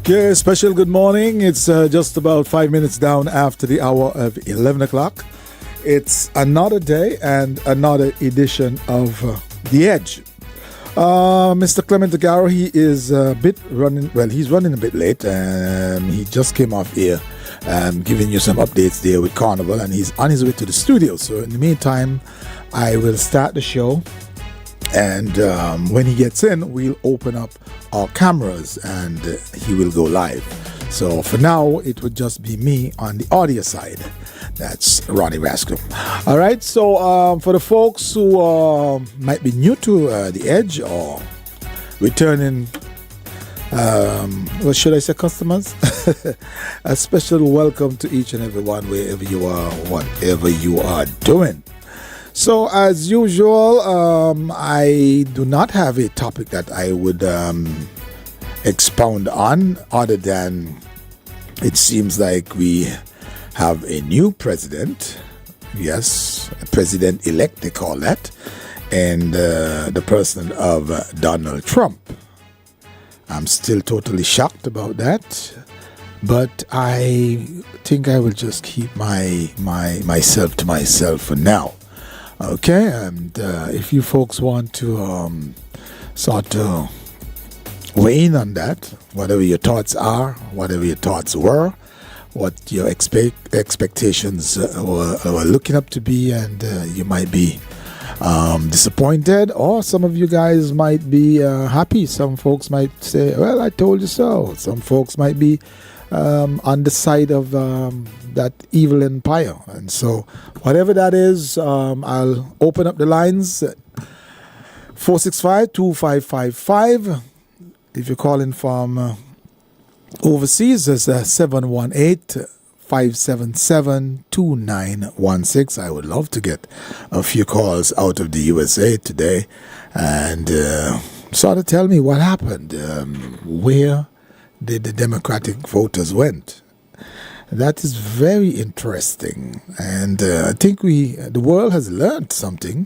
Okay, special good morning. It's just about 5 minutes down after the hour of 11 o'clock. It's another day and another edition of The Edge. Mr. Clement Monarch, he is a bit running, well, he's running a bit late. He just came off here giving you some updates there with Carnival, and he's on his way to the studio. So in the meantime, I will start the show. And when he gets in, we'll open up our cameras and he will go live. So for now, it would just be me on the audio side. That's Ronnie Rascal. All right, so for the folks who might be new to The Edge or returning, what should I say, customers? A special welcome to each and every one, wherever you are, whatever you are doing. So, as usual, I do not have a topic that I would expound on, other than it seems like we have a new president. Yes, a president-elect, they call that, and the person of Donald Trump. I'm still totally shocked about that, but I think I will just keep myself to myself for now. Okay, and if you folks want to sort of weigh in on that, whatever your thoughts are, whatever your thoughts were, what your expectations were looking up to be, and you might be disappointed, or some of you guys might be happy. Some folks might say, well, I told you so. Some folks might be on the side of that evil empire. And so whatever that is, I'll open up the lines. 465-2555. If you're calling from overseas, it's 718-577-2916. I would love to get a few calls out of the USA today and sort of tell me what happened. Where did the Democratic voters went? That is very interesting, and I think the world has learned something,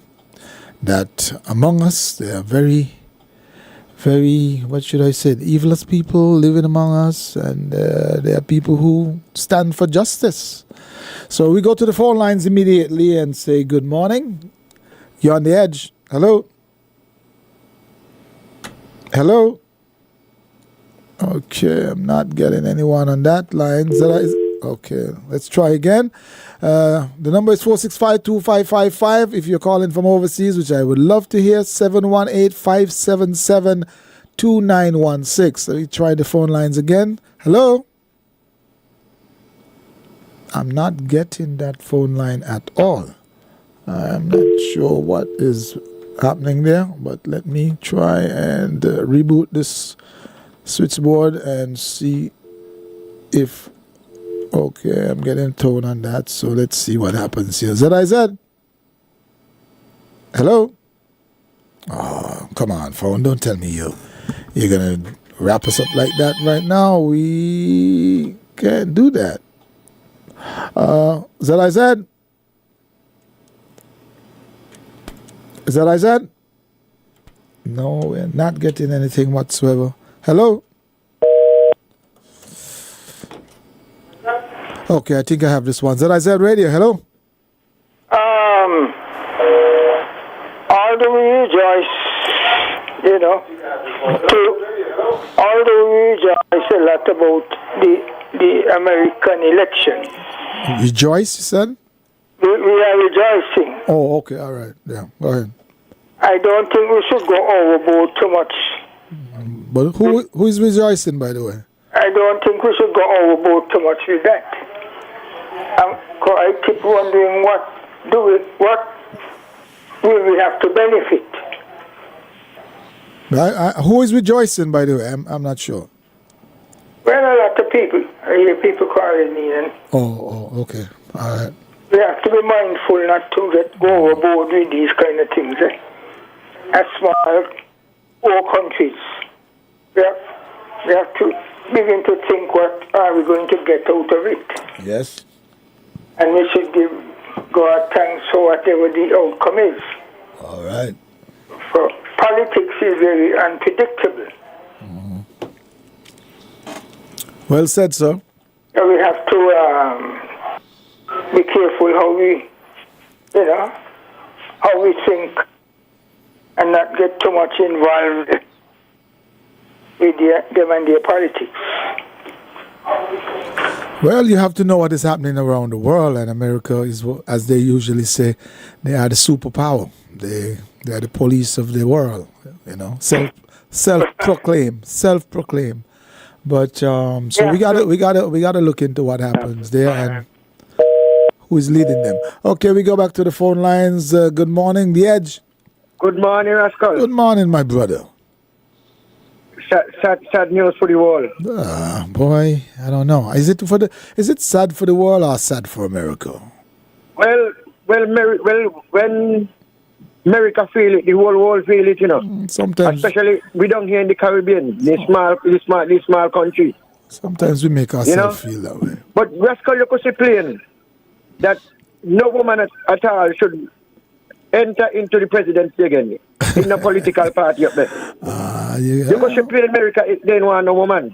that among us there are very, very, what should I say, the evilest people living among us, and there are people who stand for justice. So we go to the phone lines immediately and say good morning. You're on The Edge. Hello. Hello. Okay, I'm not getting anyone on that line. Okay, let's try again. The number is 465-2555. If you're calling from overseas, which I would love to hear, 718-577-2916. Let me try the phone lines again. Hello? I'm not getting that phone line at all. I'm not sure what is happening there, but let me try and reboot this switchboard and see if... Okay, I'm getting tone on that, so let's see what happens here. ZIZ? Hello? Oh, come on, phone. Don't tell me you're going to wrap us up like that right now. We can't do that. ZIZ? ZIZ? No, we're not getting anything whatsoever. Hello? Okay, I think I have this one. ZIZ Radio, hello? Although we rejoice, although we rejoice a lot about the American election. Rejoice, you said? We are rejoicing. Oh, okay, all right. Yeah, go ahead. I don't think we should go overboard too much. But who is rejoicing, by the way? I don't think we should go overboard too much with that. I keep wondering what will we have to benefit? Who is rejoicing, by the way? I'm not sure. Well, a lot of people. I hear people calling me. And oh, okay. All right. We have to be mindful not to go overboard with these kind of things. As small poor countries, we have to begin to think, what are we going to get out of it? Yes. And we should give God thanks for whatever the outcome is. All right. For politics is very unpredictable. Well said, sir. So we have to be careful how we, how we think and not get too much involved with them and their politics. Well, you have to know what is happening around the world, and America is, as they usually say, they are the superpower. They are the police of the world, self-proclaim. But so we gotta look into what happens there and who is leading them. Okay, we go back to the phone lines. Good morning, The Edge. Good morning, Rascal. Good morning, my brother. Sad news for the world. Boy, I don't know. Is it sad for the world or sad for America? Well, when America feel it, the whole world feel it, Sometimes, especially we don't here in the Caribbean, this small country. Sometimes we make ourselves feel that way. But Rascal, you could say plain that no woman at all should enter into the presidency again in a political party up there. Because she played America, they don't want no woman.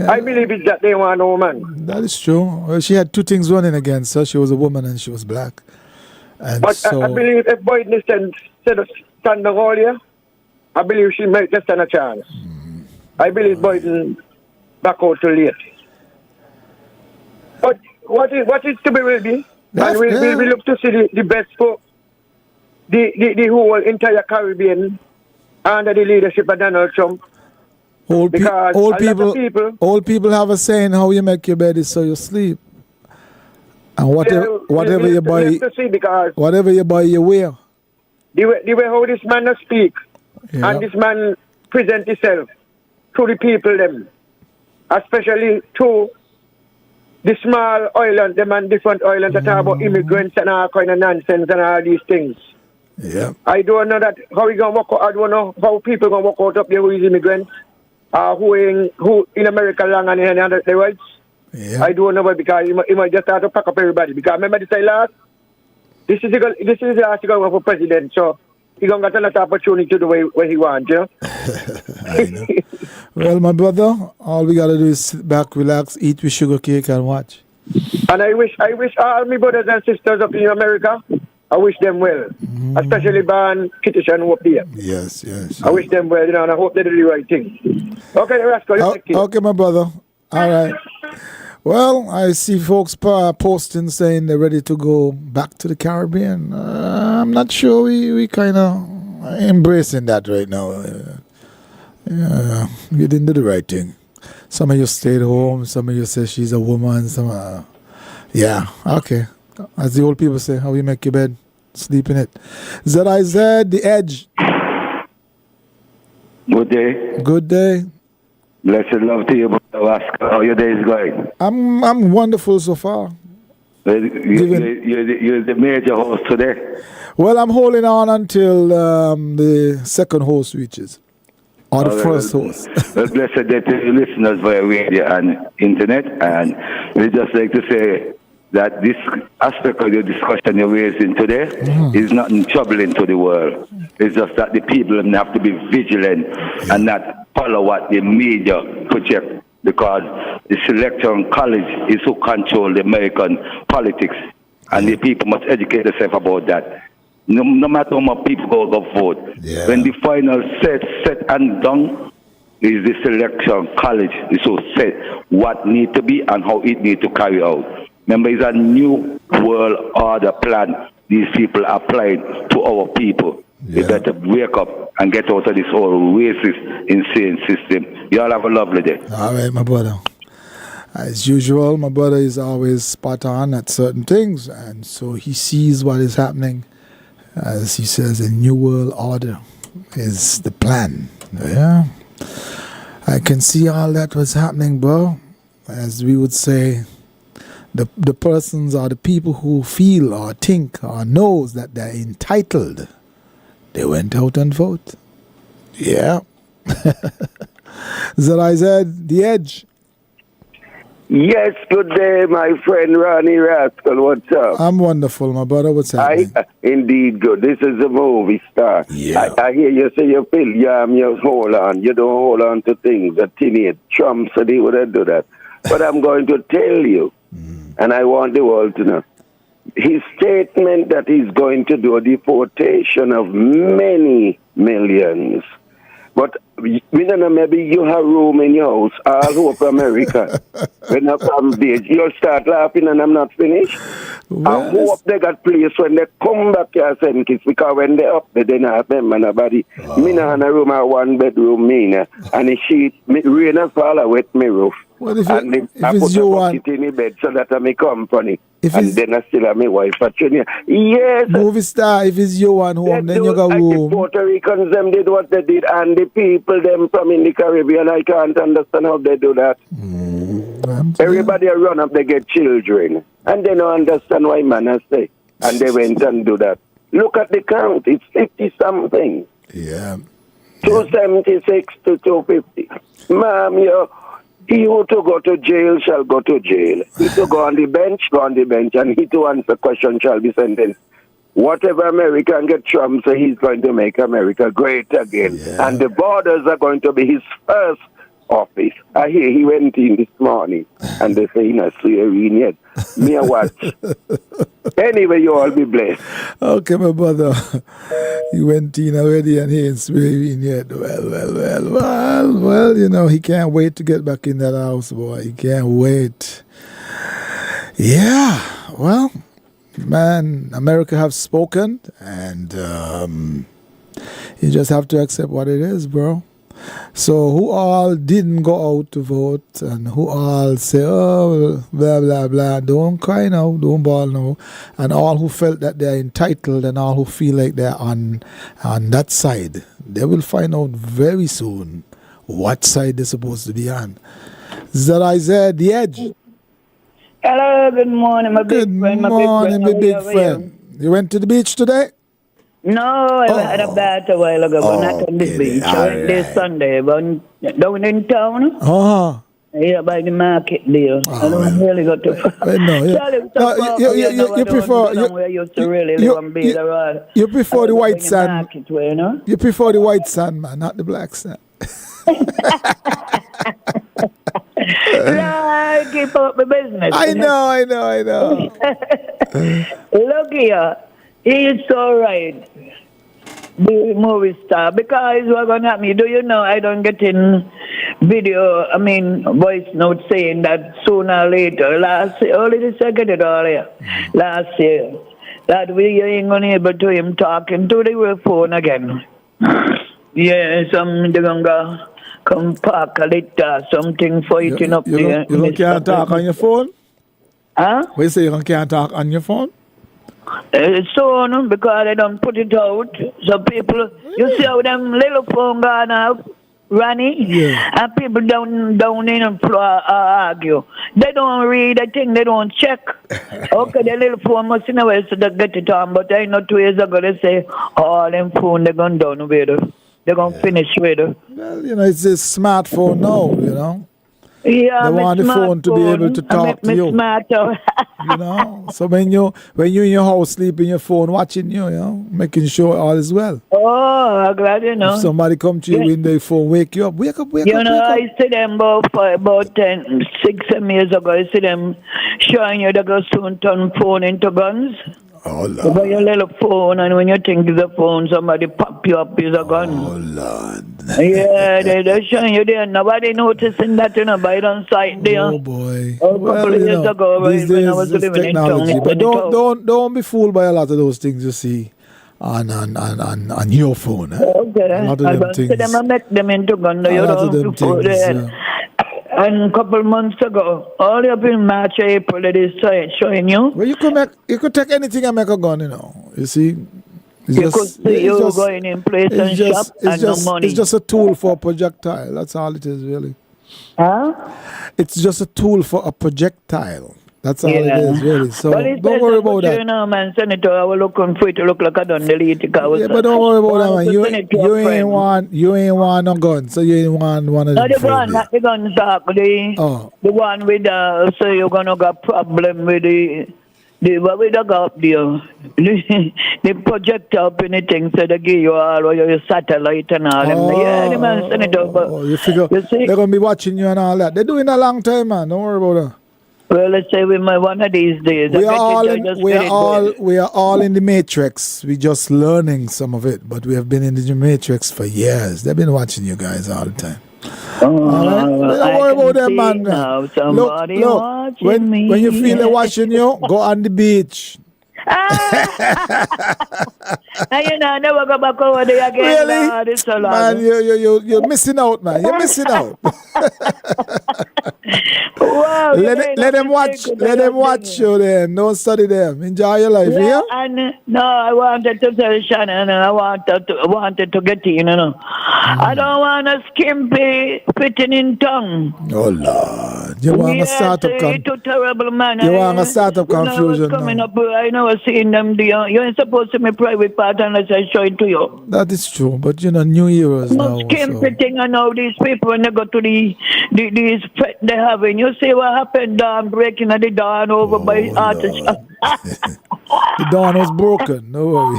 I believe it's that they want no woman. That is true. Well, she had two things running against her. She was a woman and she was black. And but so, I believe if Biden instead of standing all here, I believe she might just stand a chance. I believe Biden back out too late. But what is to be will be, and we look to see the best for the whole entire Caribbean under the leadership of Donald Trump. Old people have a saying, how you make your bed is so you sleep. And whatever you buy, you wear. The way how this man speak, and this man present himself to the people them, especially to the small island, them and different islands that talk about immigrants and all kind of nonsense and all these things. Yeah. I don't know that how we gonna work out. I don't know how people gonna work out up there who is immigrants, who in America long and in other rights. Yeah. I don't know, but because he might just start to pack up everybody. Because remember this last, this is the last going for president, so he gonna get another opportunity to do what he wants, I know. Well, my brother, all we gotta do is sit back, relax, eat with sugar cake, and watch. And I wish all my brothers and sisters up in America, I wish them well, especially Ban, Kittish, and up there. Yes. I wish them well, and I hope they do the right thing. Okay, Rascal, okay, my brother. All right. Well, I see folks posting saying they're ready to go back to the Caribbean. I'm not sure we kind of embracing that right now. You didn't do the right thing. Some of you stayed home. Some of you say she's a woman. Some, yeah, okay. As the old people say, how you make your bed, sleep in it. ZIZ, The Edge. Good day. Good day. Blessed love to you, brother. How your day is going? I'm wonderful so far. You're the major host today. Well, I'm holding on until the second host reaches. Or the first host. Well, blessed day to the listeners via radio and internet. And we just like to say that this aspect of the discussion you're raising today is not troubling to the world. It's just that the people have to be vigilant and not follow what the media project, because the selection college is who control the American politics, and the people must educate themselves about that. No matter how many people go vote, when the final set and done, is the selection college is who set what need to be and how it need to carry out. Remember, it's a new world order plan these people are applying to our people. They better wake up and get out of this whole racist, insane system. You all have a lovely day. All right, my brother. As usual, my brother is always spot on at certain things, and so he sees what is happening. As he says, a new world order is the plan. Yeah. I can see all that was happening, bro. As we would say, the persons or the people who feel or think or knows that they're entitled, they went out and vote. Yeah. ZIZ, The Edge. Yes, good day, my friend Ronnie Rascal. What's up? I'm wonderful, my brother. What's happening? Indeed good. This is a movie star. Yeah. I hear you say you feel you hold on. You don't hold on to things. The teenage Trump said he wouldn't do that. But I'm going to tell you, and I want the world to know, his statement that he's going to do a deportation of many millions. But we don't know, maybe you have room in your house all over America. When I come there, you'll start laughing and I'm not finished. Well, I hope they got place when they come back here send kids, because when they up there, they not remember nobody. Me not in a room, a one bedroom, and the sheet, rain and fall wet me roof. Well, if I it's put you a one, bucket in the bed so that I may company. If And it's- then I still have my wife at Junior. Yes. movie star, if it's you one home, then you got The room. Puerto Ricans, them did what they did, and the people, them from in the Caribbean, I can't understand how they do that. Everybody run up, they get children, and they don't understand why man say, and they went and do that. Look at the count, it's 50-something. Yeah. 276 to 250. Ma'am, you to go to jail shall go to jail. He to go on the bench, and he to answer question shall be sentenced. Whatever American get Trump, so he's going to make America great again. Yeah. And the borders are going to be his first office. I hear he went in this morning, and they say he's not swearing yet. Me a watch. Anyway, you all be blessed. Okay, my brother. You went in already and he ain't swearing yet. Well, you know, he can't wait to get back in that house, boy. He can't wait. Yeah, well, man, America have spoken, and you just have to accept what it is, bro. So who all didn't go out to vote, and who all say, oh, blah, blah, blah, don't cry now, don't bawl now, and all who felt that they're entitled and all who feel like they're on that side, they will find out very soon what side they're supposed to be on. ZIZ, The Edge. Hello, good morning, my Good big friend. morning, my big How are you? friend. You went to the beach today? No, I had a bath a while ago, but not on the Okay, beach. I went this alright. Sunday, but down in town. Uh-huh. Yeah, by the market there. I don't really go to. No, yeah. You prefer I used to really live and be around. you prefer the white sand. Market where, you know? You prefer the white sand, man, not the black sand. I keep up my business. I know. Look here, he's so right. The movie star, because what's going to happen, do you know I don't get in voice note saying that sooner or later, last year, only this I get it all here, last year, that we ain't going to be able to him talking to the phone again. Yeah, they're going to come park a little, something fighting up there. You can't talk on your phone? Huh? We say you can't talk on your phone? Soon, because they don't put it out. So people, you see how them little phone gone up, running, and people down in the floor argue. They don't read, I think they don't check. Okay, the little phone must know where so they get it on, but I know 2 years ago they say, oh, them phone, they're going down with it. They're going to finish with it. Well, you know, it's a smartphone now, you know. Yeah, they want the phone to be able to talk to you. You know, so when you in your house sleeping, your phone watching you, you know, making sure all is well. Oh, I'm glad you know. If somebody come to you in their phone, wake you up, wake up. You know, I see them about 6 years ago. I see them showing you they go soon turn phone into guns. Oh, Lord. You got your little phone, and when you think it's a phone, somebody pop you up with a gun. Oh, Lord. Yeah, they're showing you there. Nobody noticing that, you know, by on site there. Oh, boy. A couple of years ago, these when I days was it's living technology. in But town. don't be fooled by a lot of those things you see on your phone. Eh? Okay, A lot of I them don't see things. them and make them into gun. A You lot of don't them before things. that. And a couple months ago, all up in March, April, it is showing you. Well, you could take anything and make a gun, you know. You see, You could see you going in place and shop and no money. It's just a tool for a projectile. That's all it is, really. Huh? It's just a tool for a projectile. That's all it is, really. So don't worry about that. You know, man, Senator, I was looking for it to look like I done delete it. Yeah, but don't worry about that, man. You ain't want no gun, so you ain't want one of them. No, the gun, not the gun, talk. The one with so you're gonna got problem with what we dug up there. The projector up in the thing, so they give you all your satellite and all them. Yeah, the man, Senator. But you figure they're gonna be watching you and all that. They're doing a long time, man. Don't worry about that. Well, let's say we might one of these days. We are all in the matrix. We're just learning some of it, but we have been in the matrix for years. They've been watching you guys all the time. All right? Don't worry about them, man. Look, when you feel they're watching you, go on the beach. And you know, I never go back over there again. Really? Man, you're missing out, man. You're missing out. Wow, let them watch you then. Don't study them. Enjoy your life, yeah? And no, I wanted to tell Shannon, I wanted to get in, you know. I don't want a skimpy fitting in tongue. Oh Lord. You want to start up terrible, man. You want to start up confusion coming up, I know seeing them there. You ain't supposed to be private part unless I show it to you. That is true, but you know, New Year's now. Skimpy thing, I know these people when they go to these they having. You see what happened down breaking at the dawn over by artists. The dawn was broken, no worry.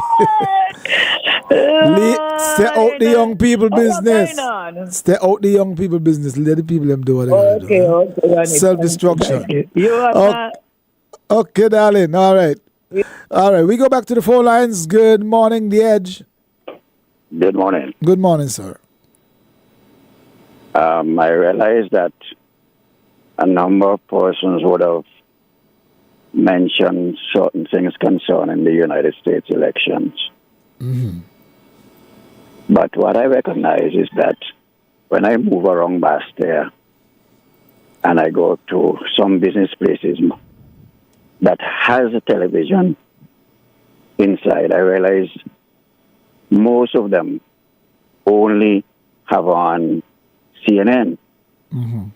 Stay out the young people business. Stay out the young people business. Let the people them do what they gotta do. Okay. Self-destruction. You okay, darling. All right. All right. We go back to the phone lines. Good morning, The Edge. Good morning. Good morning, sir. I realized that a number of persons would have mentioned certain things concerning the United States elections. Mm-hmm. But what I recognize is that when I move around Bastia and I go to some business places that has a television inside, I realize most of them only have on CNN. Mm-hmm.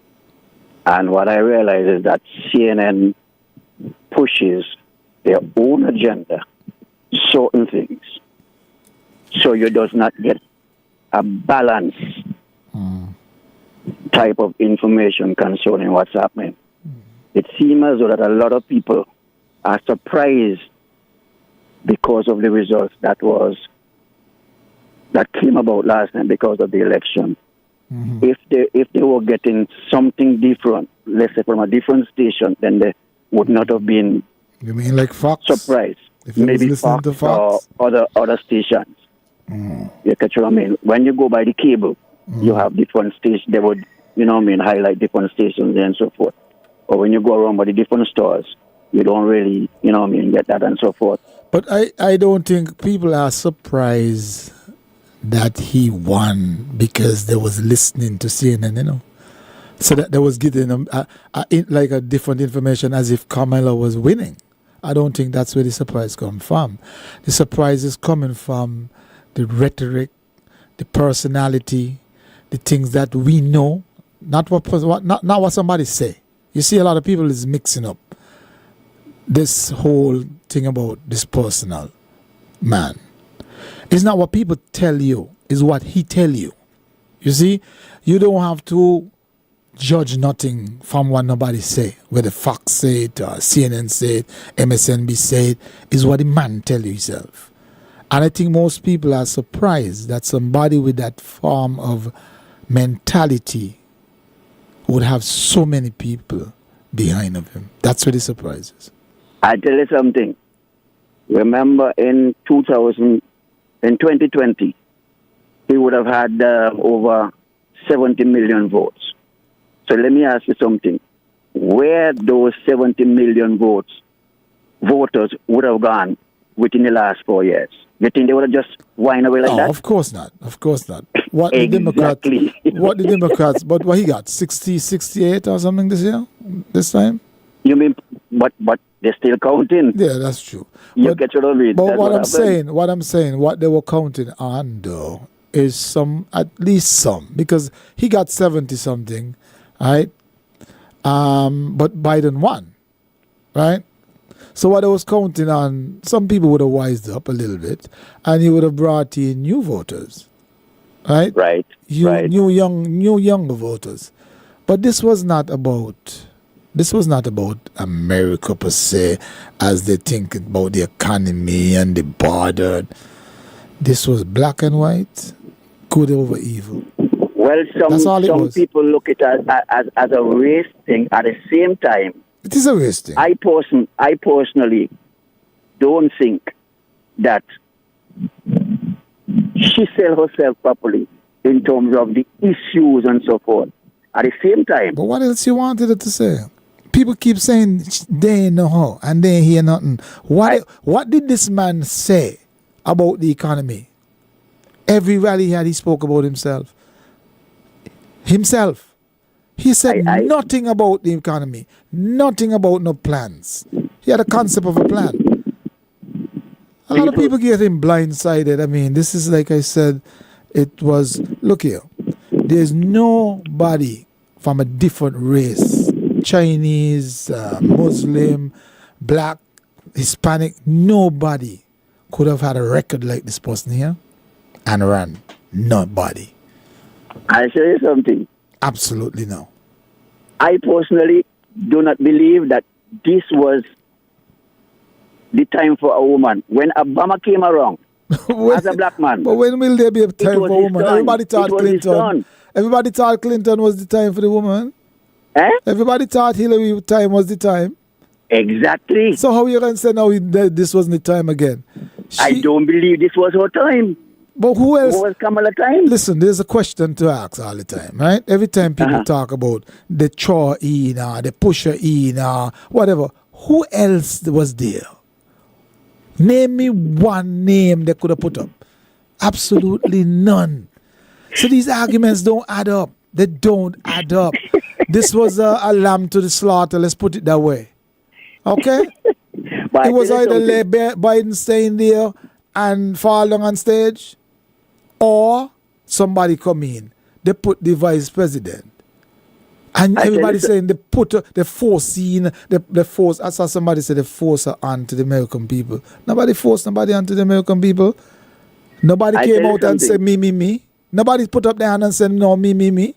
And what I realize is that CNN pushes their own agenda, certain things. So you does not get a balanced type of information concerning what's happening. It seems as though that a lot of people are surprised because of the results that came about last night because of the election. Mm-hmm. If they were getting something different, let's say from a different station, then they would not have been. You mean like Fox? Surprised. If you maybe was listening to Fox or other stations. You catch what I mean? When you go by the cable, you have different stations. They would, highlight different stations and so forth. Or when you go around by the different stores, you don't really, get that and so forth. But I don't think people are surprised that he won because they was listening to CNN, So that they was giving them like a different information as if Kamala was winning. I don't think that's where the surprise comes from. The surprise is coming from the rhetoric, the personality, the things that we know, not what somebody say. You see, a lot of people is mixing up this whole thing about this personal man. It's not what people tell you, it's what he tell you. You see, you don't have to judge nothing from what nobody say. Whether Fox say it, CNN say it, MSNBC say it, is what the man tell you himself. And I think most people are surprised that somebody with that form of mentality would have so many people behind of him. That's what the surprise is. I tell you something. Remember in 2020, he would have had over 70 million votes. So let me ask you something. Where those 70 million voters would have gone within the last 4 years? You think they would have just wind away like that? Of course not. Of course not. What exactly. the Democrats, but what he got, 60, 68 or something this time? You mean, but they're still counting. Yeah, that's true. You get what I mean? But what I'm saying, what they were counting on though, is at least some, because he got 70 something, right? But Biden won. right? So what I was counting on, some people would have wised up a little bit, and you would have brought in new voters, right? Right. New younger voters. But this was not about America per se, as they think about the economy and the border. This was black and white, good over evil. Well, some people look at it as a race thing. At the same time, it is a race thing. I personally don't think that she sell herself properly in terms of the issues and so forth. At the same time. But what else you wanted her to say? People keep saying they ain't know how and they ain't hear nothing. What did this man say about the economy? Every rally he had, he spoke about himself. He said nothing about the economy, nothing about no plans. He had a concept of a plan. A lot of people get him blindsided. I mean, this is like I said, look here, there's nobody from a different race, Chinese, Muslim, black, Hispanic, nobody could have had a record like this person here and run. Nobody. I'll show you something. Absolutely no. I personally do not believe that this was the time for a woman. When Obama came around, as a black man. But when will there be a time for a woman? Everybody thought Clinton. Everybody thought Clinton was the time for the woman. Everybody thought Hillary time was the time. Exactly. So how you going to say now this wasn't the time again? I don't believe this was her time. But who else? Who was Kamala time? Listen, there's a question to ask all the time, right? Every time people talk about the Chor in or the Pusher in or whatever, who else was there? Name me one name they could have put up. Absolutely none. So these arguments don't add up. They don't add up. This was a lamb to the slaughter, let's put it that way. Okay? It was either Biden staying there and fall down on stage, or somebody come in. They put the vice president. And everybody saying they force, I saw somebody say they force her onto the American people. Nobody forced nobody onto the American people. Nobody came out and said me. Nobody put up their hand and said no, me.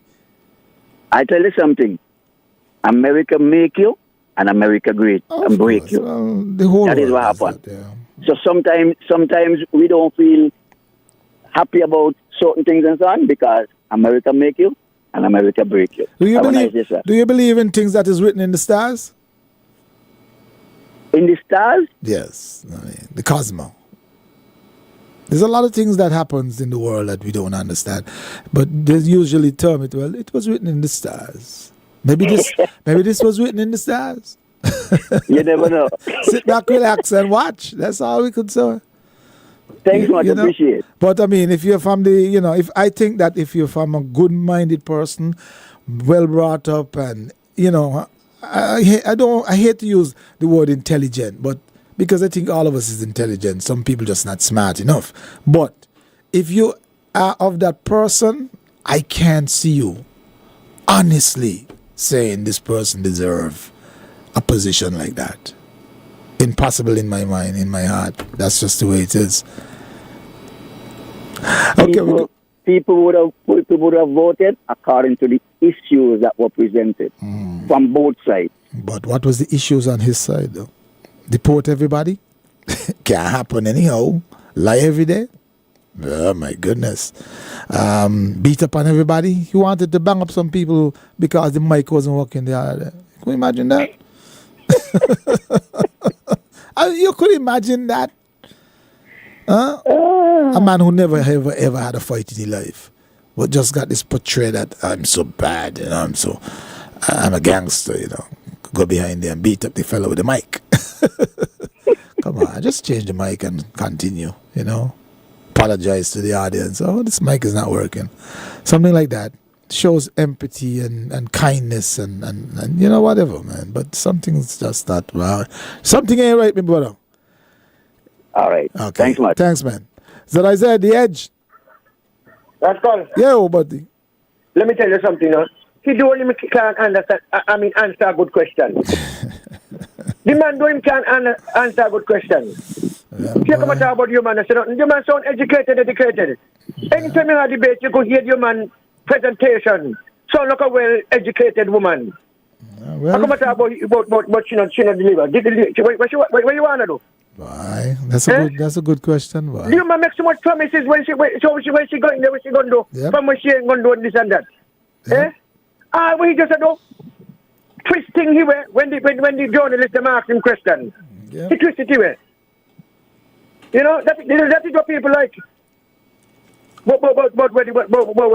I tell you something. America make you and America great and break you. Well, that is what happened. So sometimes we don't feel happy about certain things and so on because America make you and America break you. Do you believe in things that is written in the stars? In the stars? Yes. The cosmos. There's a lot of things that happens in the world that we don't understand. But they usually term it, well, it was written in the stars. Maybe this was written in the stars. You never know. Sit back, relax, and watch. That's all we could say. Thanks much, appreciate it. But I mean, if you're from if you're from a good-minded person, well brought up, and I hate to use the word intelligent, but because I think all of us is intelligent, some people just not smart enough. But if you are of that person, I can't see you honestly saying this person deserve a position like that. Impossible in my mind, in my heart. That's just the way it is. Okay, people would have voted according to the issues that were presented from both sides. But what was the issues on his side, though? Deport everybody? Can't happen anyhow. Lie every day? Oh my goodness. Beat up on everybody. He wanted to bang up some people because the mic wasn't working the other day. Can you imagine that? You could imagine that? A man who never ever had a fight in his life, but just got this portray that I'm so bad, I'm a gangster, Go behind there and beat up the fellow with the mic. Come on, just change the mic and continue, Apologize to the audience. Oh, this mic is not working. Something like that shows empathy and kindness and whatever, man. But something's just not right. Something ain't right, my brother. All right. Okay. Thanks much. Thanks, man. So I said, The Edge. That's gone. Yeah, buddy. Let me tell you something, He don't even can't understand. Answer a good question. The man do him can't answer a good question. You come and talk about your man and say, your man sound educated. Anytime you have a debate, you could hear your man presentation. Sound like a well-educated woman. How come and talk about she not deliver? What you want to do? Why? That's a good question. Why? Your man makes so much promises when she going there, what she going to do? Yep. From when she ain't going to do this and that. Yep. What he just said, twisting here when the journalist them ask him questions. Yep. He twist it here. You know, that is what people like. What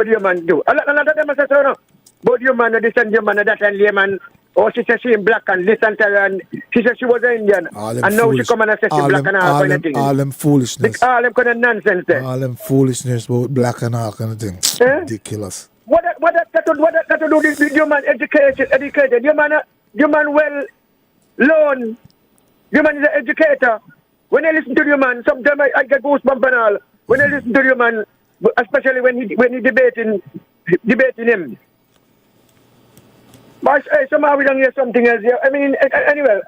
your man do? A lot of them say, no. But your man, this and your man, that and layman. Or she said she in black and this and that, and she said she was an Indian. And now she come and say she black and all kind of thing. All them foolishness. All them kind of nonsense there. All them foolishness about black and all kind of thing. Ridiculous. What that to do with your man educated? Your man well learned. Your man is an educator. When I listen to your man, sometimes I get goosebumps and all. When I listen to your man, especially when he debating him. But somehow we don't hear something else. Yeah. I mean, anyway,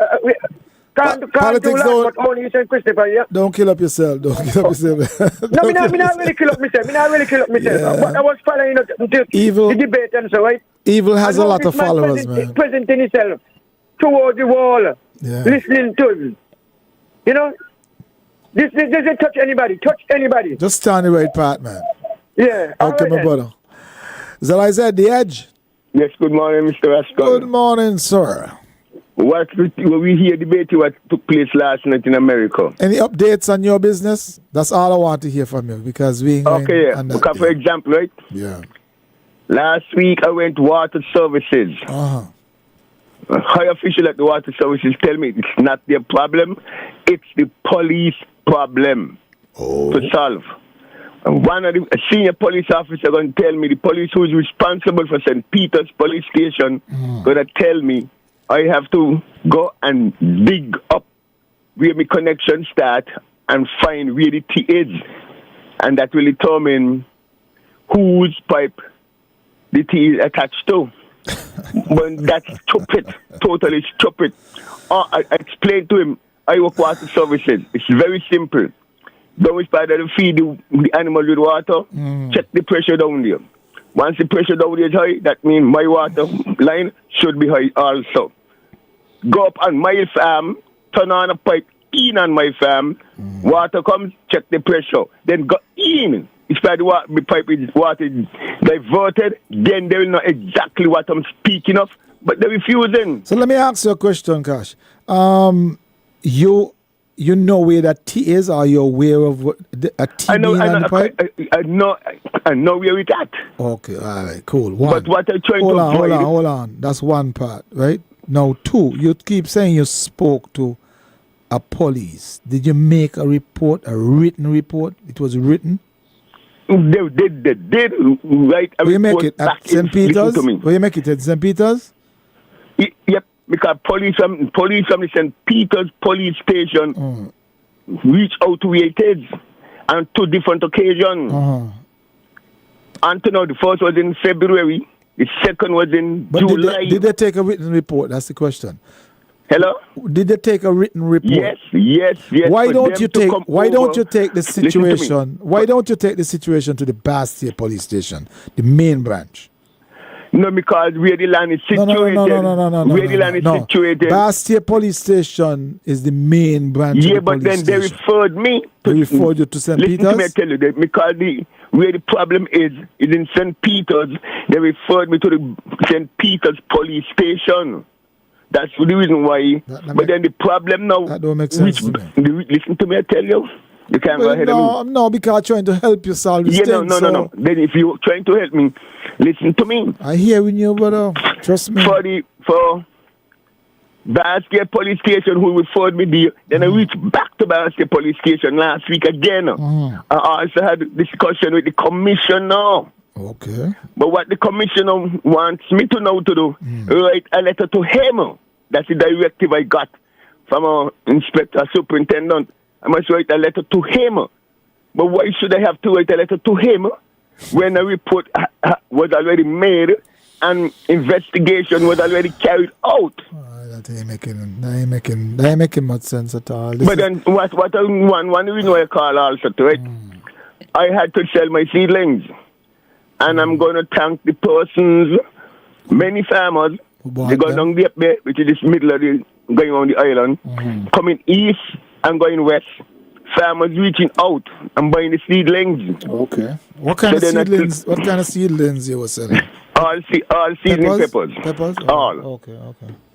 can't politics do that, but only St. Christopher, yeah? Don't kill up yourself. No, me not really kill up myself. Yeah. I was following the debate and so, right? Evil has a lot of followers, man. Presenting himself towards the wall, listening to him. You know? This doesn't touch anybody. Just stand the right part, man. Yeah. Okay, my brother. ZIZ, The Edge. Yes, good morning, Mr. Rascal. Good morning, sir. What we hear debate what took place last night in America. Any updates on your business? That's all I want to hear from you because we. Okay, yeah. Because for example, right? Yeah. Last week I went to water services. Uh-huh. A high official at the water services tell me it's not their problem, it's the police problem to solve. And one of the senior police officer going to tell me the police who is responsible for St. Peter's police station going to tell me I have to go and dig up where my connection start and find where the T is, and that will determine whose pipe the T is attached to. But that's stupid, totally stupid. I explained to him, I work water services. It's very simple. Don't start to feed the animal with water. Check the pressure down there. Once the pressure down there is high, that means my water line should be high also. Go up on my farm, turn on a pipe in on my farm. Water comes, check the pressure. Then go in. If the pipe is water diverted, then they will know exactly what I'm speaking of. But they're refusing. So let me ask you a question, Kash. You know where that T is, or you're aware of a T being on the pipe? I know where it's at. Okay, all right, cool. One. But what I'm trying to hold on. That's one part, right? Now, two, you keep saying you spoke to a police. Did you make a report, a written report? It was written? They did write a report. Will you make it at St. Peter's? Will you make it at St. Peter's? Yep. Because police from the St. Peter's police station reached out to where it is on two different occasions. And now the first was in February, the second was in July. Did they take a written report? That's the question. Hello? Did they take a written report? Yes. Why don't you take the situation? Why don't you take the situation to the Bastia police station, the main branch? No, because where the land is situated. No. Where the land is situated. Bastia police station is the main branch. Yeah, but then they referred me. They referred you to St. Peter's? Listen to me, I tell you that because where the problem is in St. Peter's. They referred me to the St. Peter's police station. That's the reason why. But then the problem now. That don't make sense to me. Listen to me, I tell you. You can't go ahead of me. No, because I'm trying to help you solve this thing. No. Then if you're trying to help me, listen to me. I hear you, brother. Trust me. For Bastia police station who referred me there, then I reached back to Bastia police station last week again. I also had a discussion with the commissioner. Okay. But what the commissioner wants me to know to do, write a letter to him. That's the directive I got from our inspector, superintendent. I must write a letter to him. But why should I have to write a letter to him when a report was already made and investigation was already carried out. That ain't making much sense at all. Then what one reason why I call also to it, I had to sell my seedlings. And I'm going to thank the persons, many farmers, they go down there, which is this middle of the, going on the island, coming east and going west. Farmers reaching out and buying the seedlings. Okay. What kind of seedlings? What kind of seedlings you were selling? All seasoning peppers. Peppers? Oh. All. Okay.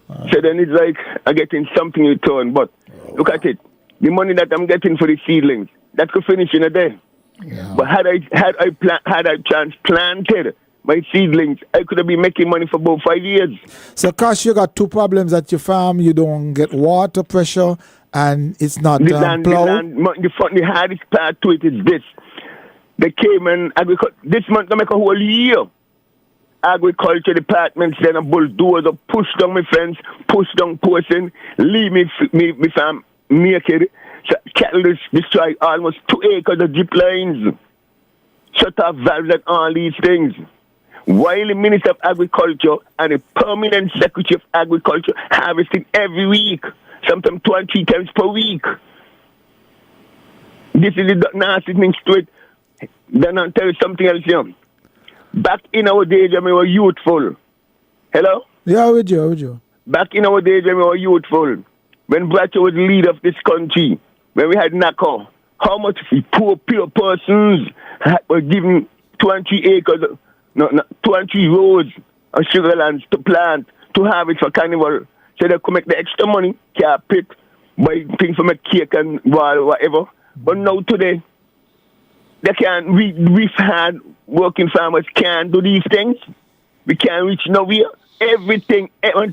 Right. So then it's like I'm getting something in return. But look at it. The money that I'm getting for the seedlings, that could finish in a day. Yeah. But had I transplanted my seedlings, I could have been making money for about 5 years. So, Cash, you got two problems at your farm. You don't get water pressure, and it's not plowed. The hardest part to it is this. They came and this month they make a whole year. Agriculture department send a bulldozer, push down my fence, push down portion, leave me farm naked. So cattle destroy almost 2 acres of drip lines. Shut off valves and all these things. While the Minister of Agriculture and the Permanent Secretary of Agriculture harvesting every week, sometimes 2 and 3 times per week. This is the nasty thing to it. Then I'll tell you something else here. Back in our days when we were youthful. Hello? Yeah, with you. Back in our days when we were youthful, when Bradshaw was the leader of this country, when we had NACO, how much poor persons were given 2 and 3 acres, 2 and 3 rows of sugar lands to plant, to harvest for carnival, so they could make the extra money, carpet, buy things for make cake and whatever. But now today, they can't. We've had working farmers can't do these things. We can't reach nowhere. Everything. I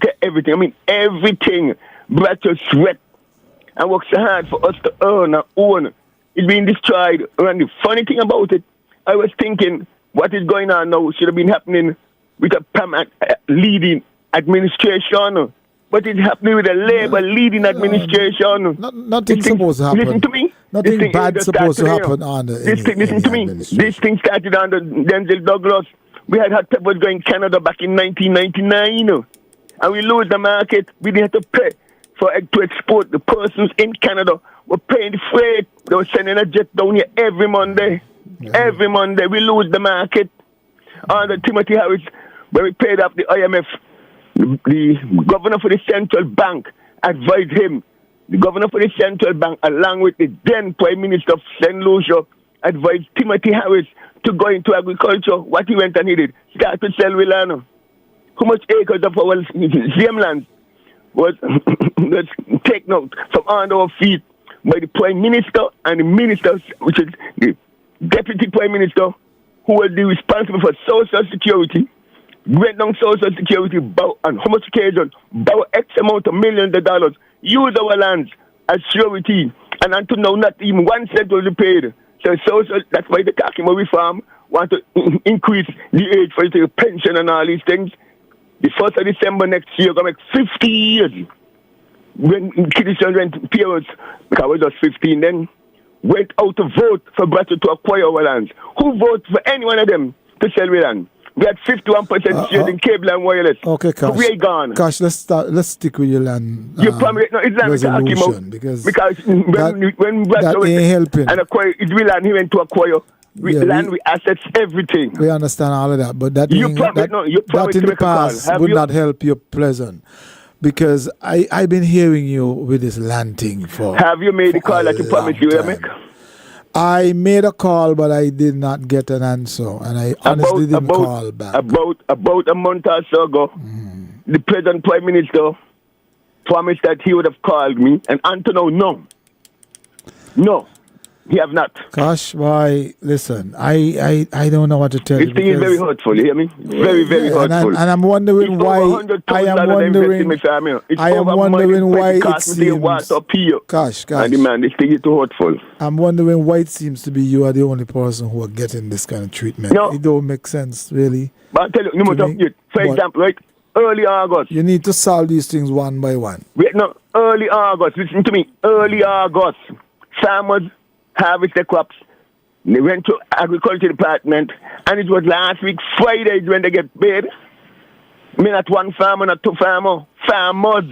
mean, everything. Bradshaw sweat and works so hard for us to earn and own. It's being destroyed. And the funny thing about it, I was thinking, what is going on now should have been happening with a leading administration. But it's happening with a Labour leading administration. Nothing's supposed to happen. Listen to me. Nothing bad supposed to happen under listen to me. This thing started under Denzel Douglas. We had hot peppers going Canada back in 1999. And we lose the market. We didn't have to pay to export. The persons in Canada were paying the freight. They were sending a jet down here every Monday. Yeah. Every Monday. We lose the market. Under Timothy Harris, when we paid off the IMF, the governor for the central bank advised him. The governor for the central bank, along with the then Prime Minister of St. Lucia, advised Timothy Harris to go into agriculture. What he went and he did, start to sell Wilano. How much acres of our same land was taken out from under our feet by the Prime Minister and the Minister, which is the Deputy Prime Minister, who was responsible for Social Security. Went down Social Security on how much occasion? About X amount of millions of dollars. Use our lands as surety. And until now, not even 1 cent will be paid. So that's why the Kakima reform want to increase the age for the pension and all these things. The 1st of December next year, going to make 50 years. When Christian parents, because I was just 15 then, went out to vote for Bradshaw to acquire our lands. Who voted for any one of them to sell our land? We had 51% shares in cable and wireless. Okay, Cash. We are gone. Cash, let's stick with your land. You promise? No, it's land resolution because when Bradshaw ain't helping. And acquire it's real land, he went to acquire land, with assets, everything. We understand all of that, but that in the past would not help you pleasant. Because I've been hearing you with this land thing for. Have you made the call that you promised you will make? I made a call, but I did not get an answer, and I honestly didn't call back. About a month or so ago, the present Prime Minister promised that he would have called me, and until now, no, he have not. Gosh, why? Listen, I don't know what to tell you. This thing is very hurtful. You hear me? Very, very hurtful. And I'm wondering why. I am wondering why it seems. Gosh. And man, this thing is too hurtful. I'm wondering why it seems to be you are the only person who are getting this kind of treatment. No. It don't make sense, really. But I'll tell you, for example, right? Early August. You need to solve these things one by one. Early August. Listen to me. Early August. Farmers harvest their crops. They went to agriculture department, and it was last week Friday when they get paid. Me not one farmer, not two farmer. Farmers.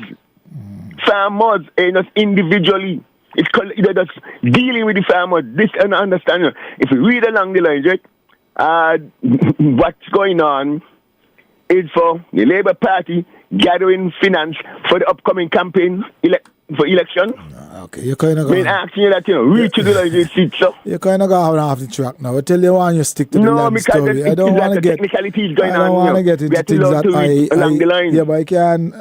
Farmers, not individually. They're just dealing with the farmers. This I understand. If you read along the line, right, what's going on is for the Labour Party gathering finance for the upcoming campaign for election. Okay, you're kind of going. Asking you that, reach to the seat, so. You're kind of going off the track now. I tell you why you stick to the land story. I don't want to get. Technicalities going on. I don't want to get into things that along the line. Yeah, but I can't.